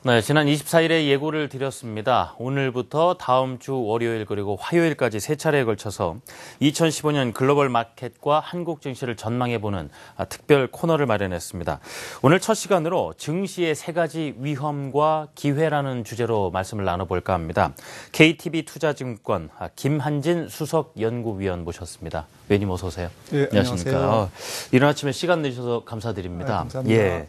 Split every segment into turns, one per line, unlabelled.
네, 지난 24일에 예고를 드렸습니다. 오늘부터 다음 주 월요일 그리고 화요일까지 세 차례에 걸쳐서 2015년 글로벌 마켓과 한국 증시를 전망해보는 특별 코너를 마련했습니다. 오늘 첫 시간으로 증시의 세 가지 위험과 기회라는 주제로 말씀을 나눠볼까 합니다. KTB 투자증권 김한진 수석연구위원 모셨습니다. 위원님 어서 오세요.
네, 안녕하십니까.
이른 아침에 시간 내주셔서 감사드립니다.
네, 감사합니다.
예,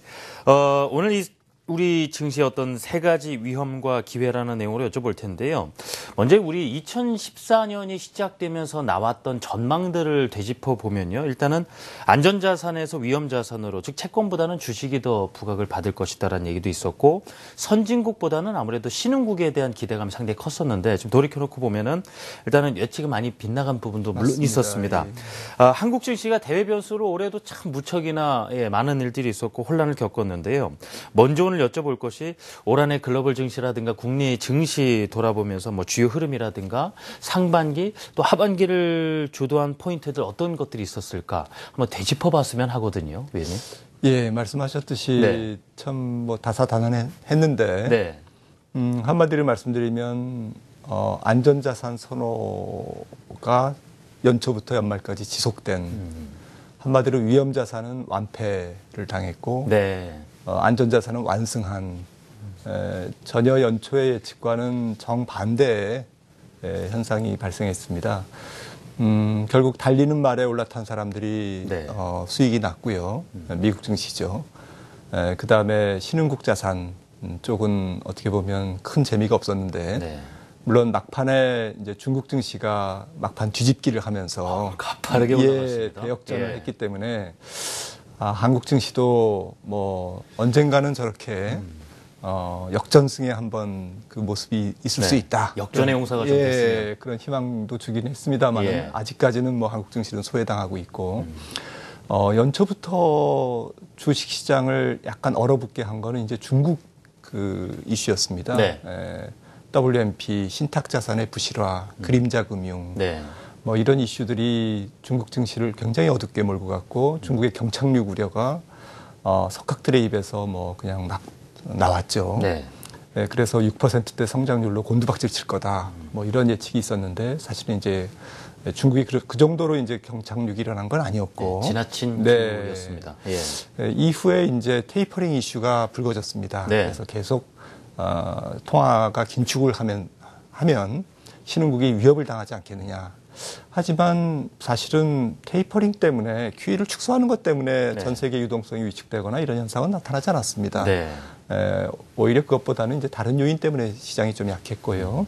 오늘 우리 증시의 어떤 세 가지 위험과 기회라는 내용으로 여쭤볼 텐데요. 먼저 우리 2014년이 시작되면서 나왔던 전망들을 되짚어 보면요. 일단은 안전자산에서 위험자산으로, 즉 채권보다는 주식이 더 부각을 받을 것이다라는 얘기도 있었고, 선진국보다는 아무래도 신흥국에 대한 기대감이 상당히 컸었는데 지금 돌이켜놓고 보면은 일단은 예측이 많이 빗나간 부분도 물론
맞습니다.
있었습니다.
예.
한국 증시가 대외 변수로 올해도 참 무척이나 많은 일들이 있었고 혼란을 겪었는데요. 먼저 오늘 여쭤볼 것이 올 한해 글로벌 증시라든가 국내 증시 돌아보면서 뭐 주요 흐름이라든가 상반기 또 하반기를 주도한 포인트들 어떤 것들이 있었을까 한번 되짚어봤으면 하거든요, 위원님.
예, 말씀하셨듯이
네.
참 뭐 다사다난했는데
네.
한마디로 말씀드리면 안전자산 선호가 연초부터 연말까지 지속된 한마디로 위험자산은 완패를 당했고
네.
안전자산은 완승한 전혀 연초의 예측과는 정반대의 현상이 발생했습니다. 결국 달리는 말에 올라탄 사람들이
네.
수익이 났고요. 미국 증시죠. 그다음에 신흥국 자산 쪽은 어떻게 보면 큰 재미가 없었는데
네.
물론 막판에 이제 중국 증시가 막판 뒤집기를 하면서
가파르게 올라갔습니다.
대역전을 했기 때문에 한국 증시도 뭐 언젠가는 저렇게 역전승에 한번 그 모습이 있을 수 있다.
역전의 용사가 좀 됐으면.
그런 희망도 주긴 했습니다만 아직까지는 뭐 한국 증시는 소외당하고 있고 연초부터 주식 시장을 약간 얼어붙게 한 거는 이제 중국 그 이슈였습니다.
네.
WMP 신탁 자산의 부실화, 그림자 금융.
네.
뭐 이런 이슈들이 중국 증시를 굉장히 어둡게 몰고 갔고 중국의 경착륙 우려가 석학들의 입에서 뭐 그냥 막 나왔죠.
네.
네, 그래서 6%대 성장률로 곤두박질 칠 거다. 뭐 이런 예측이 있었는데 사실은 이제 중국이 그 정도로 이제 경착륙이 일어난 건 아니었고
지나친 기후였습니다.
이후에 이제 테이퍼링 이슈가 불거졌습니다.
네.
그래서 계속 통화가 긴축을 하면 신흥국이 위협을 당하지 않겠느냐. 하지만 사실은 테이퍼링 때문에 QE를 축소하는 것 때문에 전 세계 유동성이 위축되거나 이런 현상은 나타나지 않았습니다.
네.
오히려 그것보다는 이제 다른 요인 때문에 시장이 좀 약했고요.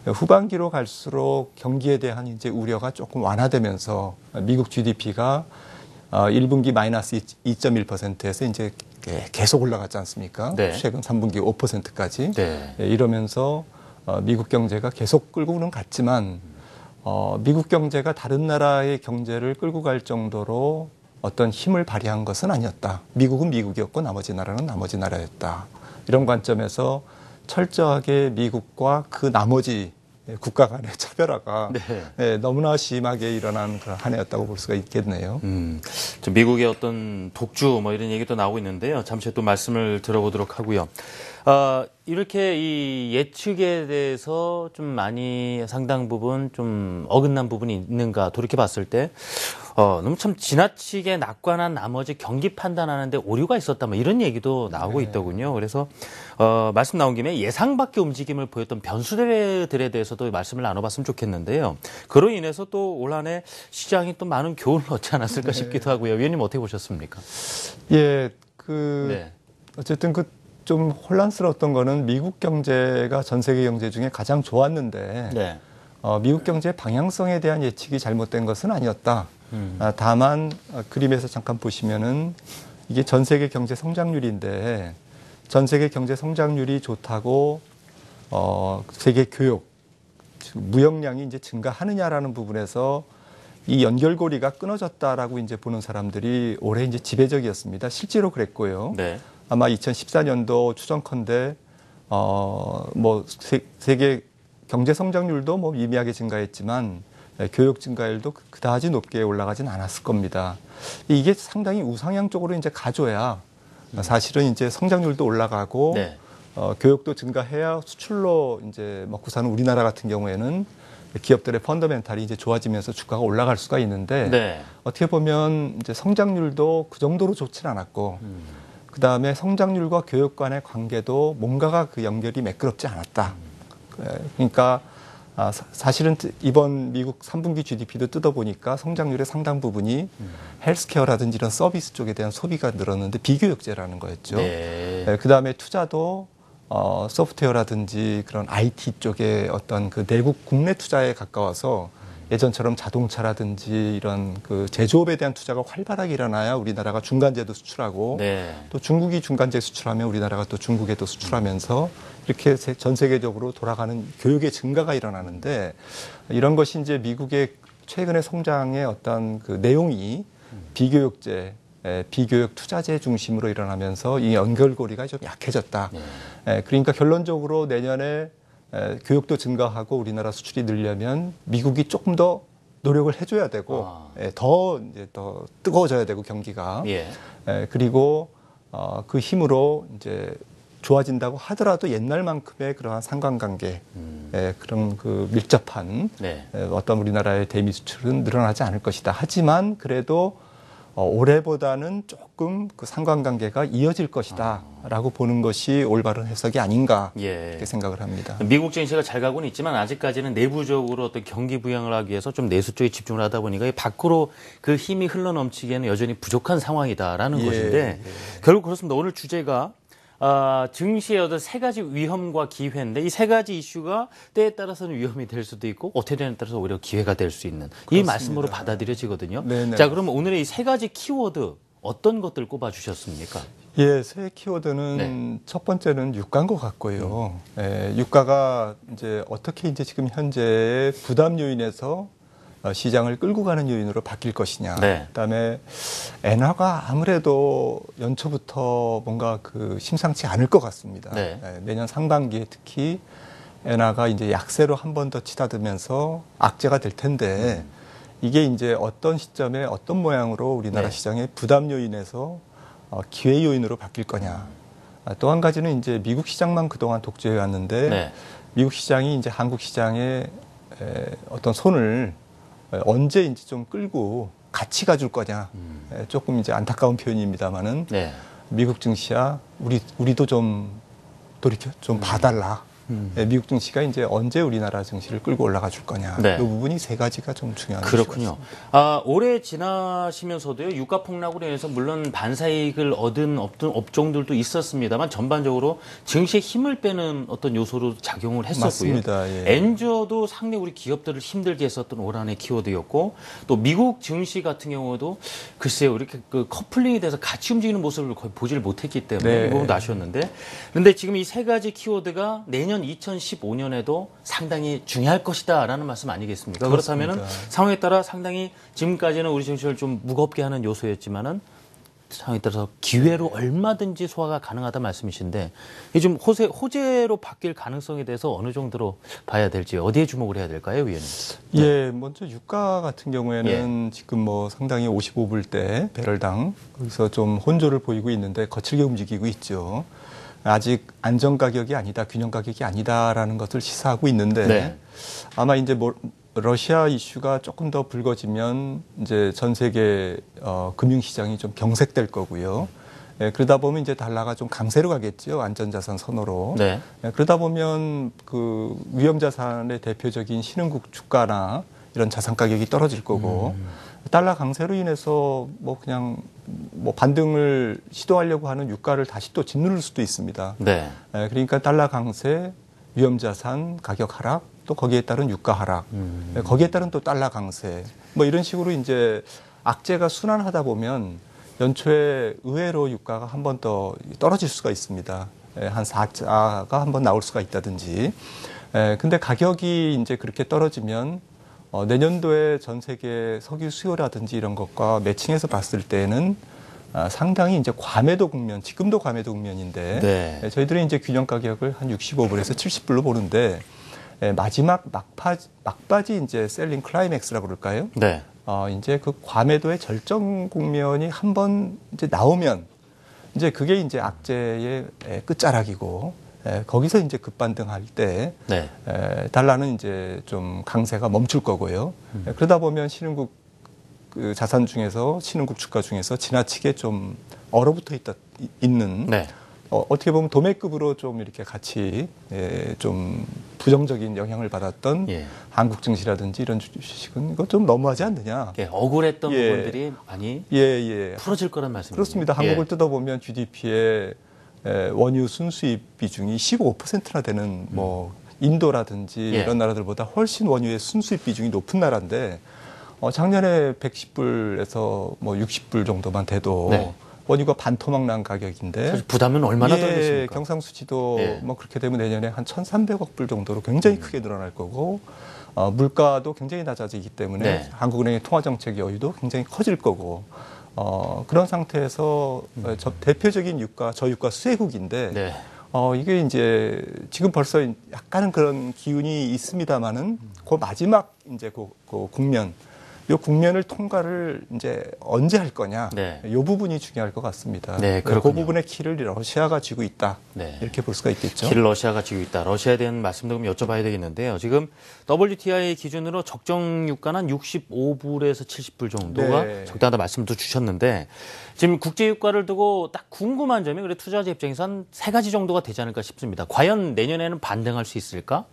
후반기로 갈수록 경기에 대한 이제 우려가 조금 완화되면서 미국 GDP가 1분기 마이너스 2.1%에서 이제 계속 올라갔지 않습니까?
네.
최근 3분기 5%까지.
네.
이러면서 미국 경제가 계속 끌고는 갔지만 미국 경제가 다른 나라의 경제를 끌고 갈 정도로 어떤 힘을 발휘한 것은 아니었다. 미국은 미국이었고 나머지 나라는 나머지 나라였다. 이런 관점에서 철저하게 미국과 그 나머지 국가 간의 차별화가 너무나 심하게 일어난 그런 한 해였다고 볼 수가 있겠네요.
좀 미국의 어떤 독주 뭐 이런 얘기도 나오고 있는데요. 잠시 후에 또 말씀을 들어보도록 하고요. 이렇게 이 예측에 대해서 좀 많이 상당 부분 좀 어긋난 부분이 있는가 돌이켜 봤을 때 너무 참 지나치게 낙관한 나머지 경기 판단하는데 오류가 있었다 뭐 이런 얘기도 나오고 있더군요. 그래서 말씀 나온 김에 예상 밖의 움직임을 보였던 변수들에 대해서도 말씀을 나눠봤으면 좋겠는데요. 그로 인해서 또 올 한해 시장이 또 많은 교훈을 얻지 않았을까 싶기도 하고요. 위원님 어떻게 보셨습니까?
어쨌든 좀 혼란스러웠던 거는 미국 경제가 전 세계 경제 중에 가장 좋았는데 미국 경제 방향성에 대한 예측이 잘못된 것은 아니었다. 다만 그림에서 잠깐 보시면은 이게 전 세계 경제 성장률인데 전 세계 경제 성장률이 좋다고 세계 교역 무역량이 이제 증가하느냐라는 부분에서 이 연결고리가 끊어졌다라고 이제 보는 사람들이 올해 이제 지배적이었습니다. 실제로 그랬고요. 아마 2014년도 추정컨대 뭐 세계 경제 성장률도 뭐 미미하게 증가했지만 교육 증가율도 그다지 높게 올라가진 않았을 겁니다. 이게 상당히 우상향 쪽으로 이제 가줘야 사실은 이제 성장률도 올라가고 교육도 증가해야 수출로 이제 먹고 사는 우리나라 같은 경우에는 기업들의 펀더멘탈이 이제 좋아지면서 주가가 올라갈 수가 있는데
네.
어떻게 보면 이제 성장률도 그 정도로 좋진 않았고 그 다음에 성장률과 교육 간의 관계도 뭔가가 그 연결이 매끄럽지 않았다. 그러니까 사실은 이번 미국 3분기 GDP도 뜯어보니까 성장률의 상당 부분이 헬스케어라든지 이런 서비스 쪽에 대한 소비가 늘었는데 비교육재라는 거였죠.
네.
그 다음에 투자도 소프트웨어라든지 그런 IT 쪽에 어떤 그 내국 국내 투자에 가까워서 예전처럼 자동차라든지 이런 그 제조업에 대한 투자가 활발하게 일어나야 우리나라가 중간재도 수출하고
네.
또 중국이 중간재 수출하면 우리나라가 또 중국에도 수출하면서 이렇게 전 세계적으로 돌아가는 교육의 증가가 일어나는데 이런 것이 이제 미국의 최근의 성장의 어떤 그 내용이 비교육재, 비교육 투자재 중심으로 일어나면서 이 연결고리가 좀 약해졌다. 그러니까 결론적으로 내년에 교육도 증가하고 우리나라 수출이 늘려면 미국이 조금 더 노력을 해줘야 되고 더 뜨거워져야 되고 경기가 그리고 그 힘으로 이제 좋아진다고 하더라도 옛날만큼의 그러한 상관관계 그런 그 밀접한 어떤 우리나라의 대미 수출은 늘어나지 않을 것이다. 하지만 그래도 올해보다는 조금 그 상관관계가 이어질 것이다라고 보는 것이 올바른 해석이 아닌가 이렇게 생각을 합니다.
미국 증시가 잘 가고는 있지만 아직까지는 내부적으로 어떤 경기 부양을 하기 위해서 좀 내수 쪽에 집중을 하다 보니까 밖으로 그 힘이 흘러넘치기에는 여전히 부족한 상황이다라는 것인데 결국 그렇습니다. 오늘 주제가 증시의 어떤 세 가지 위험과 기회인데 이 세 가지 이슈가 때에 따라서는 위험이 될 수도 있고 어떻게 되냐에 따라서 오히려 기회가 될 수 있는 이
그렇습니다.
말씀으로 받아들여지거든요.
네네.
자, 그러면 오늘의 이 세 가지 키워드 어떤 것들 꼽아주셨습니까?
세 키워드는 첫 번째는 유가인 것 같고요. 유가가 이제 어떻게 이제 지금 현재의 부담 요인에서 시장을 끌고 가는 요인으로 바뀔 것이냐. 그다음에 엔화가 아무래도 연초부터 뭔가 그 심상치 않을 것 같습니다. 내년 상반기에 특히 엔화가 이제 약세로 한 번 더 치닫으면서 악재가 될 텐데 이게 이제 어떤 시점에 어떤 모양으로 우리나라 시장의 부담 요인에서 기회 요인으로 바뀔 거냐. 또 한 가지는 이제 미국 시장만 그동안 독재해 왔는데 미국 시장이 이제 한국 시장에 어떤 손을 언제 이제 좀 끌고 같이 가줄 거냐. 조금 이제 안타까운 표현입니다만은 미국 증시야 우리도 좀 돌이켜 좀 봐달라. 미국 증시가 이제 언제 우리나라 증시를 끌고 올라가 줄 거냐. 그 부분이 세 가지가 좀 중요한
그렇군요. 올해 지나시면서도요, 유가 폭락으로 인해서 물론 반사이익을 얻은 업종들도 있었습니다만 전반적으로 증시에 힘을 빼는 어떤 요소로 작용을 했었고요.
맞습니다.
엔저도 상당히 우리 기업들을 힘들게 했었던 올 한해 키워드였고 또 미국 증시 같은 경우도 글쎄요, 이렇게 그 커플링이 돼서 같이 움직이는 모습을 거의 보지를 못했기 때문에 이 부분도 아쉬웠는데 그런데 지금 이 세 가지 키워드가 내년 2015년에도 상당히 중요할 것이다라는 말씀 아니겠습니까? 그렇다면 상황에 따라 상당히 지금까지는 우리 증시를 좀 무겁게 하는 요소였지만은 상황에 따라서 기회로 얼마든지 소화가 가능하다 말씀이신데 이게 좀 호재로 바뀔 가능성에 대해서 어느 정도로 봐야 될지 어디에 주목을 해야 될까요, 위원님?
먼저 유가 같은 경우에는 지금 뭐 상당히 55불대 배럴당 거기서 좀 혼조를 보이고 있는데 거칠게 움직이고 있죠. 아직 안정 가격이 아니다, 균형 가격이 아니다라는 것을 시사하고 있는데 아마 이제 러시아 이슈가 조금 더 불거지면 이제 전 세계 금융시장이 좀 경색될 거고요. 그러다 보면 이제 달러가 좀 강세로 가겠죠. 안전자산 선호로. 그러다 보면 그 위험자산의 대표적인 신흥국 주가나 이런 자산 가격이 떨어질 거고 달러 강세로 인해서 뭐 그냥 뭐 반등을 시도하려고 하는 유가를 다시 또 짓누를 수도 있습니다. 그러니까 달러 강세, 위험자산 가격 하락, 또 거기에 따른 유가 하락, 거기에 따른 또 달러 강세, 뭐 이런 식으로 이제 악재가 순환하다 보면 연초에 의외로 유가가 한 번 더 떨어질 수가 있습니다. 한 4자가 한 번 나올 수가 있다든지. 근데 가격이 이제 그렇게 떨어지면 내년도에 전 세계 석유 수요라든지 이런 것과 매칭해서 봤을 때는 상당히 이제 과매도 국면, 지금도 과매도 국면인데 저희들이 이제 균형 가격을 한 65불에서 70불로 보는데 마지막 막바지 이제 셀링 클라이맥스라고 그럴까요? 이제 그 과매도의 절정 국면이 한 번 이제 나오면 이제 그게 이제 악재의 끝자락이고 거기서 이제 급반등할 때
네.
달러는 이제 좀 강세가 멈출 거고요. 그러다 보면 신흥국 그 자산 중에서 신흥국 주가 중에서 지나치게 좀 얼어붙어 있는
네.
어떻게 보면 도매급으로 좀 이렇게 같이 좀 부정적인 영향을 받았던
예.
한국 증시라든지 이런 주식은 이거 좀 너무하지 않느냐.
예, 억울했던 부분들이 많이 풀어질 거란 말씀이죠.
그렇습니다. 한국을 뜯어보면 GDP의 원유 순수입 비중이 15%나 되는 뭐 인도라든지 이런 나라들보다 훨씬 원유의 순수입 비중이 높은 나라인데 작년에 110불에서 뭐 60불 정도만 돼도 네. 원유가 반토막 난 가격인데
부담은 얼마나 더 되십니까?
경상수지도 뭐 그렇게 되면 내년에 한 1,300억 불 정도로 굉장히 크게 늘어날 거고 물가도 굉장히 낮아지기 때문에 한국은행의 통화정책 여유도 굉장히 커질 거고 그런 상태에서 대표적인 유가 저유가 수혜국인데 이게 이제 지금 벌써 약간은 그런 기운이 있습니다만은 그 마지막 이제 그 국면 이 국면을 통과를 이제 언제 할 거냐, 이 부분이 중요할 것 같습니다. 그 부분의 키를 러시아가 쥐고 있다, 이렇게 볼 수가 있겠죠.
키를 러시아가 쥐고 있다. 러시아에 대한 말씀도 좀 여쭤봐야 되겠는데요. 지금 WTI 기준으로 적정 유가는 한 65불에서 70불 정도가 적당하다 말씀도 주셨는데 지금 국제 유가를 두고 딱 궁금한 점이 그래 투자자 입장에서 한 3가지 정도가 되지 않을까 싶습니다. 과연 내년에는 반등할 수 있을까?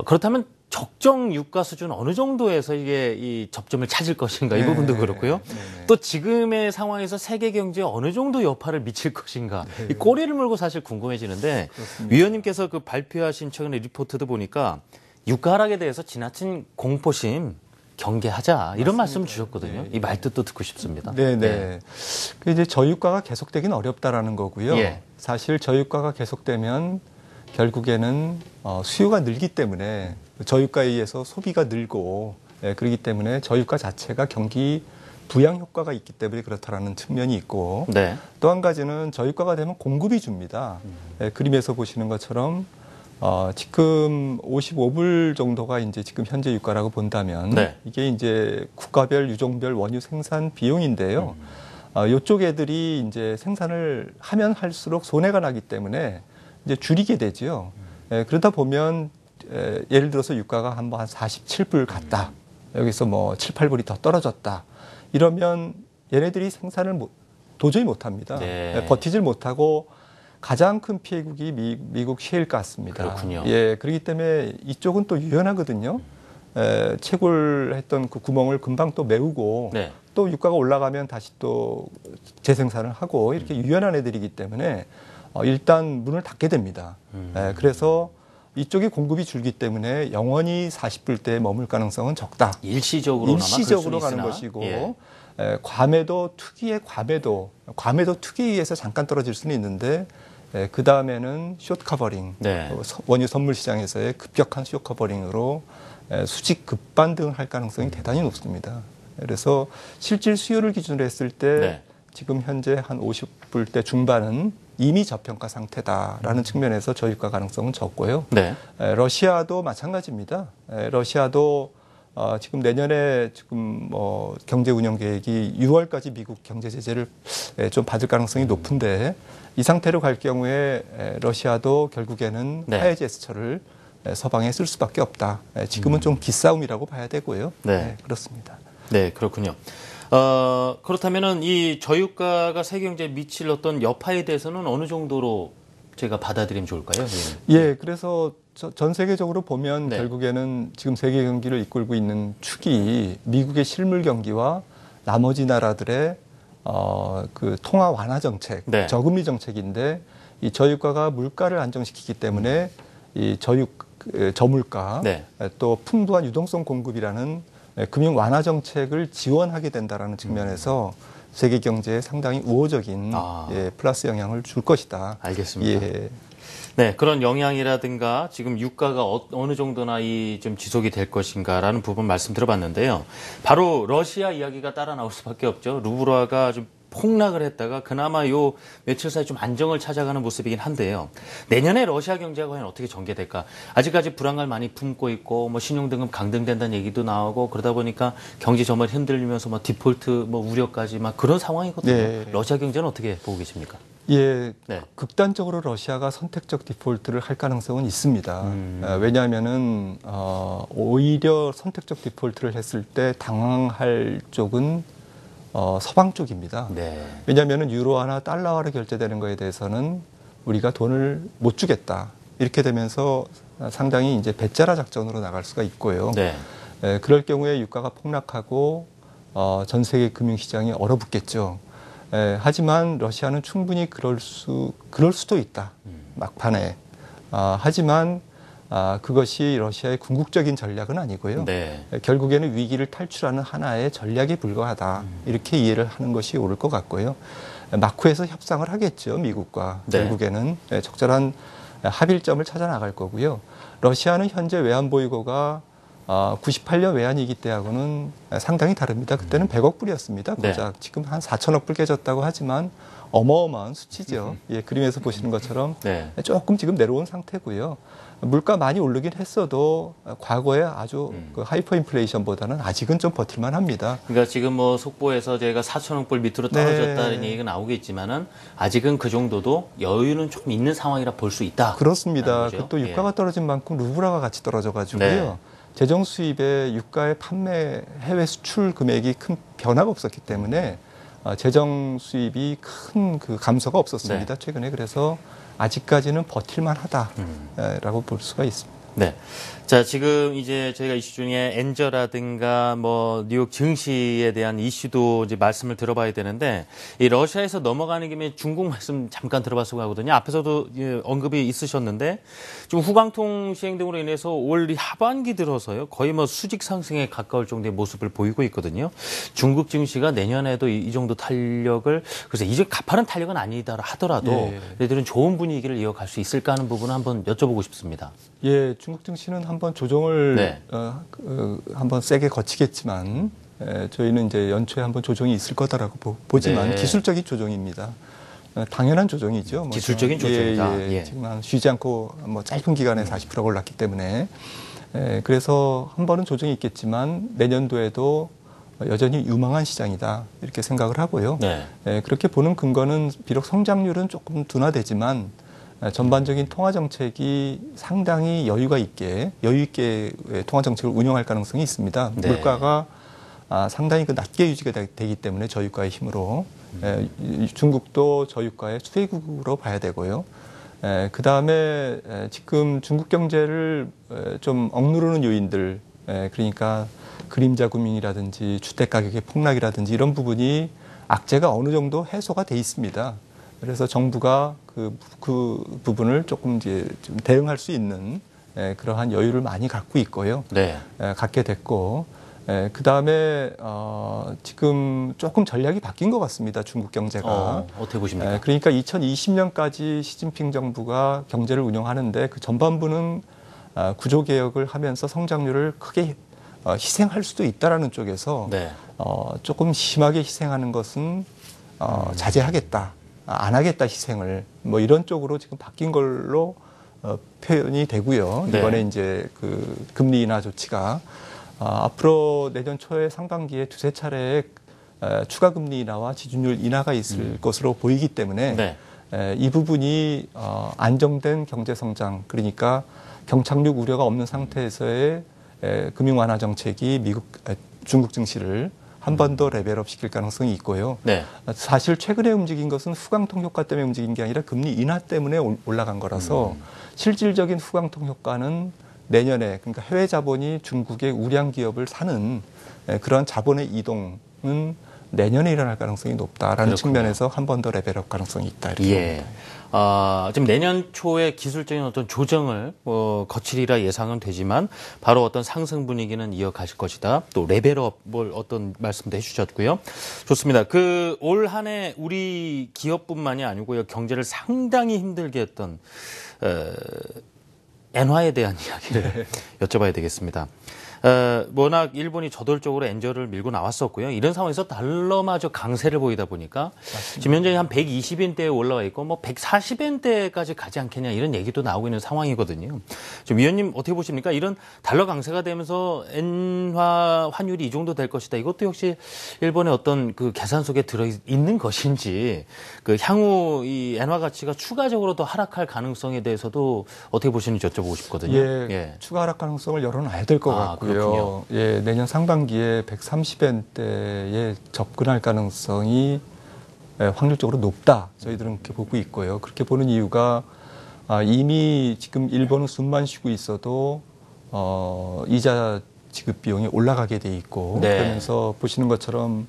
그렇다면 적정 유가 수준 어느 정도에서 이게 이 접점을 찾을 것인가 이 부분도 그렇고요. 또 지금의 상황에서 세계 경제에 어느 정도 여파를 미칠 것인가 이 꼬리를 물고 사실 궁금해지는데 그렇습니다. 위원님께서 그 발표하신 최근의 리포트도 보니까 유가 하락에 대해서 지나친 공포심 경계하자 이런 맞습니다. 말씀을 주셨거든요. 이 말뜻도 듣고 싶습니다.
그 이제 저유가가 계속되긴 어렵다라는 거고요. 사실 저유가가 계속되면 결국에는 수요가 늘기 때문에 저유가에 의해서 소비가 늘고 그렇기 때문에 저유가 자체가 경기 부양 효과가 있기 때문에 그렇다라는 측면이 있고 또 한 가지는 저유가가 되면 공급이 줍니다. 그림에서 보시는 것처럼 지금 55불 정도가 이제 지금 현재 유가라고 본다면 이게 이제 국가별 유종별 원유 생산 비용인데요. 이쪽 애들이 이제 생산을 하면 할수록 손해가 나기 때문에 이제 줄이게 되죠. 그러다 보면 예를 들어서 유가가 한 47불 갔다. 여기서 뭐 7, 8불이 더 떨어졌다. 이러면 얘네들이 생산을 도저히 못합니다. 버티질 못하고 가장 큰 피해국이 미국 셰일가스입니다.
그렇군요.
그렇기 때문에 이쪽은 또 유연하거든요. 채굴했던 그 구멍을 금방 또 메우고 또 유가가 올라가면 다시 또 재생산을 하고 이렇게 유연한 애들이기 때문에 일단 문을 닫게 됩니다. 그래서 이쪽이 공급이 줄기 때문에 영원히 40불대에 머물 가능성은 적다.
일시적으로
가는 것이고 괌에도 투기에 의해서 잠깐 떨어질 수는 있는데 그 다음에는 숏 커버링, 원유 선물 시장에서의 급격한 숏 커버링으로 수직 급반등을 할 가능성이 대단히 높습니다. 그래서 실질 수요를 기준으로 했을 때 지금 현재 한 50불대 중반은 이미 저평가 상태다라는 측면에서 저유가 가능성은 적고요. 러시아도 마찬가지입니다. 러시아도 지금 내년에 지금 뭐 경제 운영 계획이 6월까지 미국 경제 제재를 좀 받을 가능성이 높은데 이 상태로 갈 경우에 러시아도 결국에는 화해 제스처를 서방에 쓸 수밖에 없다. 지금은 좀 기싸움이라고 봐야 되고요. 그렇습니다.
그렇군요. 그렇다면은 이 저유가가 세계 경제에 미칠 어떤 여파에 대해서는 어느 정도로 제가 받아들이면 좋을까요?
그래서 전 세계적으로 보면 결국에는 지금 세계 경기를 이끌고 있는 축이 미국의 실물 경기와 나머지 나라들의 그 통화 완화 정책, 저금리 정책인데 이 저유가가 물가를 안정시키기 때문에 이 저물가 또 풍부한 유동성 공급이라는 금융 완화 정책을 지원하게 된다라는 측면에서 세계 경제에 상당히 우호적인 플러스 영향을 줄 것이다.
알겠습니다. 그런 영향이라든가 지금 유가가 어느 정도나 좀 지속이 될 것인가라는 부분 말씀 들어봤는데요. 바로 러시아 이야기가 따라 나올 수밖에 없죠. 루블화가 좀 폭락을 했다가 그나마 요 며칠 사이 좀 안정을 찾아가는 모습이긴 한데요. 내년에 러시아 경제가 과연 어떻게 전개될까? 아직까지 불안감을 많이 품고 있고 뭐 신용등급 강등된다는 얘기도 나오고 그러다 보니까 경제 전반이 흔들리면서 뭐 디폴트 뭐 우려까지 막 그런 상황이거든요. 러시아 경제는 어떻게 보고 계십니까?
예,
네.
극단적으로 러시아가 선택적 디폴트를 할 가능성은 있습니다. 왜냐하면은 오히려 선택적 디폴트를 했을 때 당황할 쪽은 서방 쪽입니다.
네.
왜냐하면은 유로화나 달러화로 결제되는 거에 대해서는 우리가 돈을 못 주겠다. 이렇게 되면서 상당히 이제 배짜라 작전으로 나갈 수가 있고요.
네.
그럴 경우에 유가가 폭락하고 전 세계 금융시장이 얼어붙겠죠. 하지만 러시아는 충분히 그럴 수도 있다. 막판에. 하지만 그것이 러시아의 궁극적인 전략은 아니고요.
네.
결국에는 위기를 탈출하는 하나의 전략에 불과하다. 이렇게 이해를 하는 것이 옳을 것 같고요. 마쿠에서 협상을 하겠죠. 미국과.
네.
결국에는 적절한 합일점을 찾아 나갈 거고요. 러시아는 현재 외환보유고가 98년 외환위기 때하고는 상당히 다릅니다. 그때는 100억 불이었습니다. 고작. 네. 지금 한 4천억 불 깨졌다고 하지만 어마어마한 수치죠. 예, 그림에서 보시는 것처럼
네.
조금 지금 내려온 상태고요. 물가 많이 오르긴 했어도 과거에 아주 그 하이퍼 인플레이션보다는 아직은 좀 버틸만 합니다.
그러니까 지금 뭐 속보에서 저희가 4천억 불 밑으로 떨어졌다는 얘기가 나오겠지만은 아직은 그 정도도 여유는 좀 있는 상황이라 볼 수 있다.
그렇습니다. 또 유가가 떨어진 만큼 루블화가 같이 떨어져가지고요. 네. 재정 수입에 유가의 판매 해외 수출 금액이 큰 변화가 없었기 때문에 재정 수입이 큰 그 감소가 없었습니다. 네. 최근에. 그래서 아직까지는 버틸만하다라고 볼 수가 있습니다.
네. 자, 지금 이제 저희가 이슈 중에 엔저라든가 뭐 뉴욕 증시에 대한 이슈도 이제 말씀을 들어봐야 되는데 이 러시아에서 넘어가는 김에 중국 말씀 잠깐 들어봤으면 하거든요. 앞에서도 언급이 있으셨는데 좀 후광통 시행 등으로 인해서 올 하반기 들어서요. 거의 뭐 수직 상승에 가까울 정도의 모습을 보이고 있거든요. 중국 증시가 내년에도 이 정도 탄력을 그래서 이제 가파른 탄력은 아니다 하더라도 얘들은 좋은 분위기를 이어갈 수 있을까 하는 부분을 한번 여쭤보고 싶습니다.
예, 중국 증시는 한번 조정을 한번 세게 거치겠지만 저희는 이제 연초에 한번 조정이 있을 거다라고 보지만 기술적인 조정입니다. 당연한 조정이죠. 뭐
기술적인 조정이다.
지금 쉬지 않고 뭐 짧은 기간에 40%가 올랐기 때문에 그래서 한 번은 조정이 있겠지만 내년도에도 여전히 유망한 시장이다 이렇게 생각을 하고요. 그렇게 보는 근거는 비록 성장률은 조금 둔화되지만 전반적인 통화 정책이 상당히 여유 있게 통화 정책을 운영할 가능성이 있습니다. 물가가 상당히 낮게 유지가 되기 때문에 저유가의 힘으로 중국도 저유가의 수혜국으로 봐야 되고요. 그 다음에 지금 중국 경제를 좀 억누르는 요인들, 그러니까 그림자 금융이라든지 주택 가격의 폭락이라든지 이런 부분이 악재가 어느 정도 해소가 돼 있습니다. 그래서 정부가 그 부분을 조금 이제 좀 대응할 수 있는 그러한 여유를 많이 갖고 있고요. 갖게 됐고, 그 다음에 지금 조금 전략이 바뀐 것 같습니다. 중국 경제가.
어떻게 보십니까?
그러니까 2020년까지 시진핑 정부가 경제를 운영하는데 그 전반부는 구조 개혁을 하면서 성장률을 크게 희생할 수도 있다라는 쪽에서 조금 심하게 희생하는 것은 자제하겠다. 안 하겠다 희생을 뭐 이런 쪽으로 지금 바뀐 걸로 표현이 되고요. 이번에 이제 그 금리 인하 조치가 앞으로 내년 초에 상반기에 두세 차례의 추가 금리 인하와 지준율 인하가 있을 것으로 보이기 때문에 이 부분이 안정된 경제 성장 그러니까 경착륙 우려가 없는 상태에서의 금융 완화 정책이 중국 증시를 한 번 더 레벨업 시킬 가능성이 있고요. 사실 최근에 움직인 것은 후광통 효과 때문에 움직인 게 아니라 금리 인하 때문에 올라간 거라서 실질적인 후광통 효과는 내년에 그러니까 해외 자본이 중국의 우량 기업을 사는 그런 자본의 이동은 내년에 일어날 가능성이 높다라는 측면에서 한 번 더 레벨업 가능성이 있다. 이렇게
지금 내년 초에 기술적인 어떤 조정을 거치리라 예상은 되지만 바로 어떤 상승 분위기는 이어가실 것이다. 또 레벨업 어떤 말씀도 해주셨고요. 좋습니다. 그 올 한 해 우리 기업뿐만이 아니고요. 경제를 상당히 힘들게 했던 엔화에 대한 이야기를 여쭤봐야 되겠습니다. 워낙 일본이 저돌적으로 엔저를 밀고 나왔었고요. 이런 상황에서 달러마저 강세를 보이다 보니까 맞습니다. 지금 현재 한 120엔대에 올라와 있고 뭐 140엔대까지 가지 않겠냐 이런 얘기도 나오고 있는 상황이거든요. 좀 위원님 어떻게 보십니까? 이런 달러 강세가 되면서 엔화 환율이 이 정도 될 것이다. 이것도 역시 일본의 어떤 그 계산 속에 들어 있는 것인지 그 향후 이 엔화 가치가 추가적으로 더 하락할 가능성에 대해서도 어떻게 보시는지 여쭤보고 싶거든요.
예. 추가 하락 가능성을 열어놔야 될 것 같고요.
그렇군요.
예, 내년 상반기에 130엔대에 접근할 가능성이 확률적으로 높다. 저희들은 그렇게 보고 있고요. 그렇게 보는 이유가 이미 지금 일본은 숨만 쉬고 있어도 이자 지급 비용이 올라가게 돼 있고
네.
그러면서 보시는 것처럼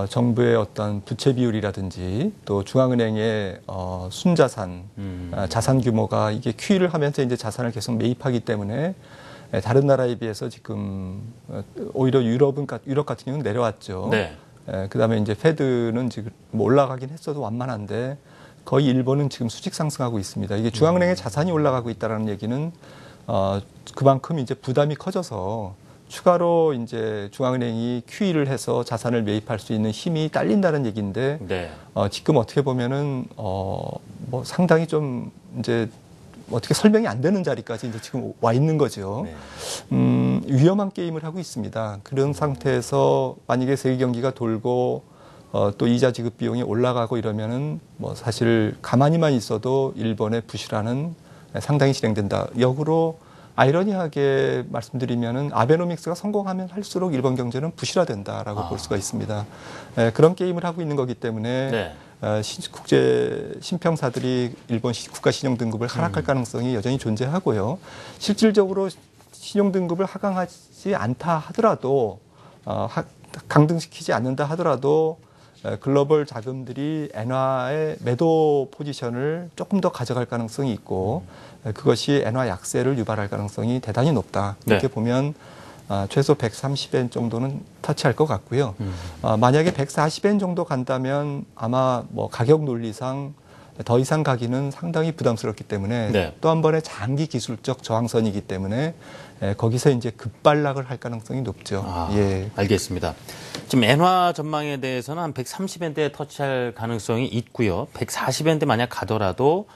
정부의 어떤 부채 비율이라든지 또 중앙은행의 순자산 자산 규모가 이게 QE를 하면서 이제 자산을 계속 매입하기 때문에 다른 나라에 비해서 지금 오히려 유럽 같은 경우는 내려왔죠.
네.
그다음에 이제 페드는 지금 뭐 올라가긴 했어도 완만한데 거의 일본은 지금 수직 상승하고 있습니다. 이게 중앙은행의 자산이 올라가고 있다라는 얘기는 그만큼 이제 부담이 커져서 추가로 이제 중앙은행이 QE를 해서 자산을 매입할 수 있는 힘이 딸린다는 얘기인데
네.
지금 어떻게 보면은 뭐 상당히 좀 이제 어떻게 설명이 안 되는 자리까지 이제 지금 와 있는 거죠. 네. 위험한 게임을 하고 있습니다. 그런 상태에서 만약에 세계 경기가 돌고 또 이자 지급 비용이 올라가고 이러면은 뭐 사실 가만히만 있어도 일본의 부실화는 상당히 진행된다. 역으로 아이러니하게 말씀드리면은 아베노믹스가 성공하면 할수록 일본 경제는 부실화된다라고 볼 수가 있습니다. 그런 게임을 하고 있는 거기 때문에. 네. 국제 신평사들이 일본 국가 신용 등급을 하락할 가능성이 여전히 존재하고요. 실질적으로 신용 등급을 하강하지 않다 하더라도 강등시키지 않는다 하더라도 글로벌 자금들이 엔화의 매도 포지션을 조금 더 가져갈 가능성이 있고 그것이 엔화 약세를 유발할 가능성이 대단히 높다. 이렇게 네. 보면 최소 130엔 정도는 터치할 것 같고요. 만약에 140엔 정도 간다면 아마 뭐 가격 논리상 더 이상 가기는 상당히 부담스럽기 때문에 네. 또 한 번의 장기 기술적 저항선이기 때문에 거기서 이제 급발락을 할 가능성이 높죠. 예.
알겠습니다. 지금 엔화 전망에 대해서는 한 130엔대에 터치할 가능성이 있고요. 140엔대 만약 가더라도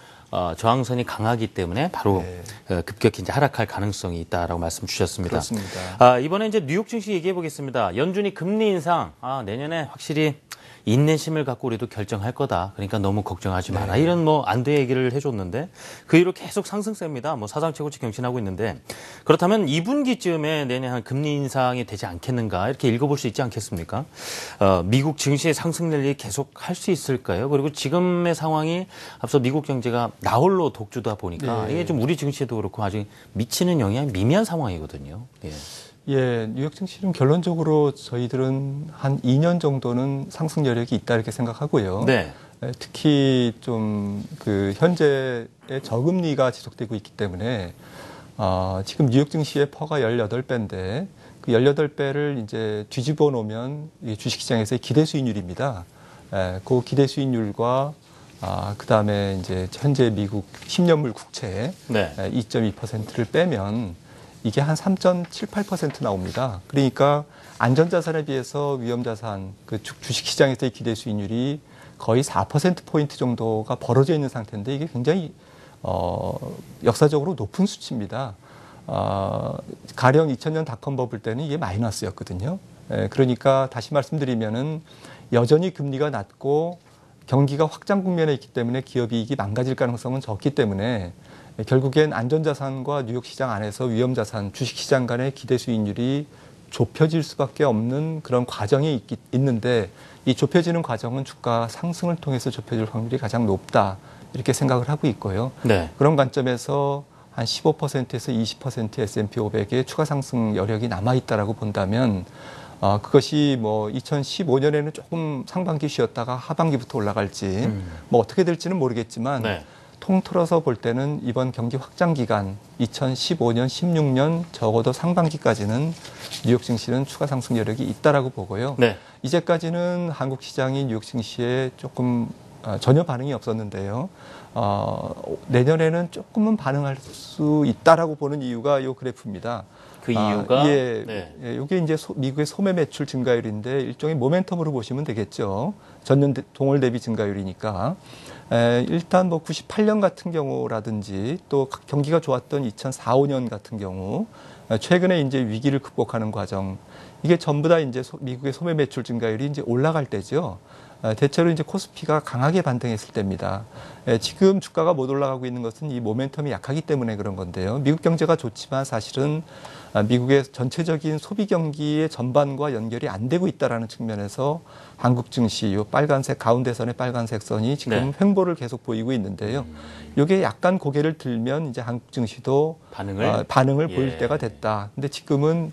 저항선이 강하기 때문에 바로 네. 급격히 이제 하락할 가능성이 있다라고 말씀 주셨습니다.
그렇습니다.
이번에 이제 뉴욕 증시 얘기해 보겠습니다. 연준이 금리 인상 내년에 확실히 인내심을 갖고 우리도 결정할 거다. 그러니까 너무 걱정하지 마라. 네. 이런 뭐 안도의 얘기를 해줬는데 그 이후로 계속 상승세입니다. 뭐 사상 최고치 경신하고 있는데 그렇다면 2분기쯤에 내년 한 금리 인상이 되지 않겠는가 이렇게 읽어볼 수 있지 않겠습니까? 미국 증시의 상승률이 계속 할 수 있을까요? 그리고 지금의 상황이 앞서 미국 경제가 나홀로 독주다 보니까 네. 이게 좀 우리 증시에도 그렇고 아직 미치는 영향이 미미한 상황이거든요. 예.
예, 뉴욕 증시는 결론적으로 저희들은 한 2년 정도는 상승 여력이 있다 이렇게 생각하고요. 네. 특히 좀 그 현재의 저금리가 지속되고 있기 때문에 지금 뉴욕 증시의 퍼가 18배인데 그 18배를 이제 뒤집어 놓으면 주식시장에서의 기대 수익률입니다. 그 기대 수익률과 그 다음에 이제 현재 미국 10년물 국채 네. 2.2%를 빼면 이게 한 3.78% 나옵니다. 그러니까 안전자산에 비해서 위험자산, 그 주식시장에서의 기대 수익률이 거의 4%포인트 정도가 벌어져 있는 상태인데 이게 굉장히, 역사적으로 높은 수치입니다. 가령 2000년 닷컴 버블 때는 이게 마이너스였거든요. 그러니까 다시 말씀드리면은 여전히 금리가 낮고 경기가 확장 국면에 있기 때문에 기업이익이 망가질 가능성은 적기 때문에 결국엔 안전자산과 뉴욕 시장 안에서 위험자산, 주식시장 간의 기대 수익률이 좁혀질 수밖에 없는 그런 과정이 있는데 이 좁혀지는 과정은 주가 상승을 통해서 좁혀질 확률이 가장 높다 이렇게 생각을 하고 있고요. 네. 그런 관점에서 한 15%에서 20% S&P 500의 추가 상승 여력이 남아있다라고 본다면 그것이 뭐 2015년에는 조금 상반기 쉬었다가 하반기부터 올라갈지 뭐 어떻게 될지는 모르겠지만 네. 통틀어서 볼 때는 이번 경기 확장 기간 2015년, 16년 적어도 상반기까지는 뉴욕 증시는 추가 상승 여력이 있다라고 보고요. 네. 이제까지는 한국 시장이 뉴욕 증시에 조금 전혀 반응이 없었는데요. 내년에는 조금은 반응할 수 있다라고 보는 이유가 이 그래프입니다.
그 이유가
이게 이제 미국의 소매 매출 증가율인데 일종의 모멘텀으로 보시면 되겠죠. 전년 동월 대비 증가율이니까. 일단 뭐 98년 같은 경우라든지 또 경기가 좋았던 2004, 5년 같은 경우 최근에 이제 위기를 극복하는 과정 이게 전부 다 이제 미국의 소매 매출 증가율이 이제 올라갈 때죠. 대체로 이제 코스피가 강하게 반등했을 때입니다. 지금 주가가 못 올라가고 있는 것은 이 모멘텀이 약하기 때문에 그런 건데요. 미국 경제가 좋지만 사실은 미국의 전체적인 소비 경기의 전반과 연결이 안 되고 있다라는 측면에서 한국 증시 이 빨간색 가운데선의 빨간색 선이 지금 횡보를 계속 보이고 있는데요. 이게 약간 고개를 들면 이제 한국 증시도 반응을 보일 때가 됐다. 근데 지금은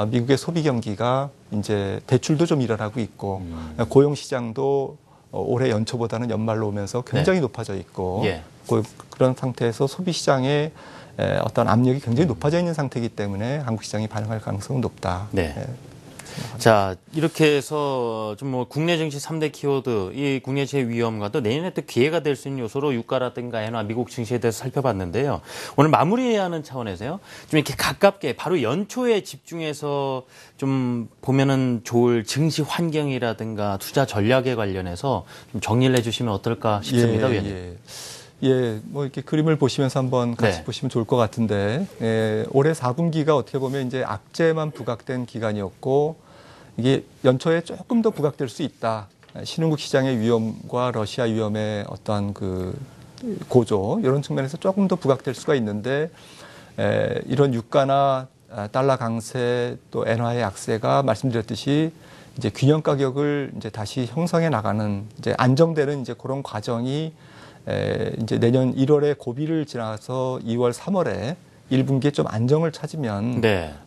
미국의 소비 경기가 이제 대출도 좀 일어나고 있고 고용 시장도 올해 연초보다는 연말로 오면서 굉장히 높아져 있고 그런 상태에서 소비 시장의 어떤 압력이 굉장히 높아져 있는 상태이기 때문에 한국 시장이 반응할 가능성은 높다.
자, 이렇게 해서 좀 뭐 국내 증시 3대 키워드, 이 국내 제 위험과 또 내년에 또 기회가 될 수 있는 요소로 유가라든가 엔화, 미국 증시에 대해서 살펴봤는데요. 오늘 마무리해야 하는 차원에서요. 좀 이렇게 가깝게 바로 연초에 집중해서 좀 보면은 좋을 증시 환경이라든가 투자 전략에 관련해서 좀 정리를 해주시면 어떨까 싶습니다, 위원님.
뭐 이렇게 그림을 보시면서 한번 같이 보시면 좋을 것 같은데, 올해 4분기가 어떻게 보면 이제 악재만 부각된 기간이었고, 이게 연초에 조금 더 부각될 수 있다. 신흥국 시장의 위험과 러시아 위험의 어떠한 그 고조, 이런 측면에서 조금 더 부각될 수가 있는데, 이런 유가나 달러 강세 또 엔화의 약세가 말씀드렸듯이 이제 균형 가격을 이제 다시 형성해 나가는 이제 안정되는 이제 그런 과정이 이제 내년 1월에 고비를 지나서 2월, 3월에 1분기에 좀 안정을 찾으면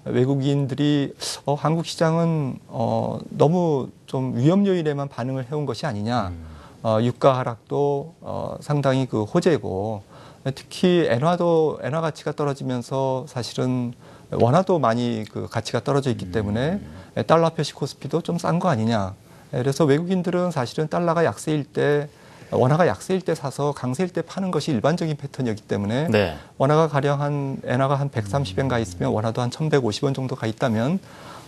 외국인들이 한국 시장은 너무 좀 위험 요인에만 반응을 해온 것이 아니냐. 유가 하락도 상당히 그 호재고 특히 엔화 가치가 떨어지면서 사실은 원화도 많이 그 가치가 떨어져 있기 때문에 달러 표시 코스피도 좀 싼 거 아니냐. 그래서 외국인들은 사실은 달러가 약세일 때 원화가 약세일 때 사서 강세일 때 파는 것이 일반적인 패턴이었기 때문에 원화가 가령 엔화가 한 130엔 가 있으면 원화도 한 1,150원 정도 가 있다면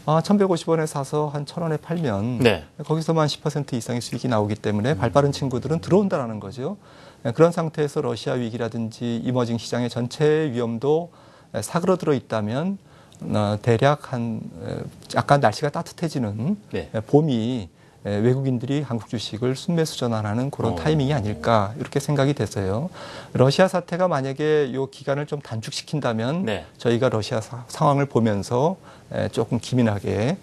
1,150원에 사서 한 1,000원에 팔면 거기서만 10% 이상의 수익이 나오기 때문에 발빠른 친구들은 들어온다라는 거죠. 그런 상태에서 러시아 위기라든지 이머징 시장의 전체 위험도 사그러들어 있다면 대략 약간 날씨가 따뜻해지는 봄이 외국인들이 한국 주식을 순매수 전환하는 그런 타이밍이 아닐까 이렇게 생각이 됐어요. 러시아 사태가 만약에 이 기간을 좀 단축시킨다면 저희가 러시아 상황을 보면서 조금 기민하게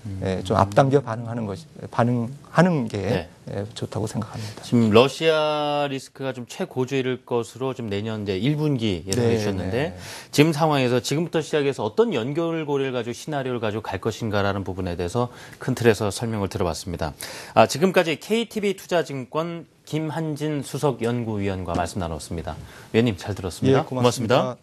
좀 앞당겨 반응하는 게 좋다고 생각합니다.
지금 러시아 리스크가 좀 최고조일 것으로 좀 내년 이제 1분기 예상해 주셨는데 지금 상황에서 지금부터 시작해서 어떤 연결고리를 가지고 시나리오를 가지고 갈 것인가라는 부분에 대해서 큰 틀에서 설명을 들어봤습니다. 지금까지 KTB 투자증권 김한진 수석연구위원과 말씀 나눴습니다. 위원님 잘 들었습니다.
고맙습니다.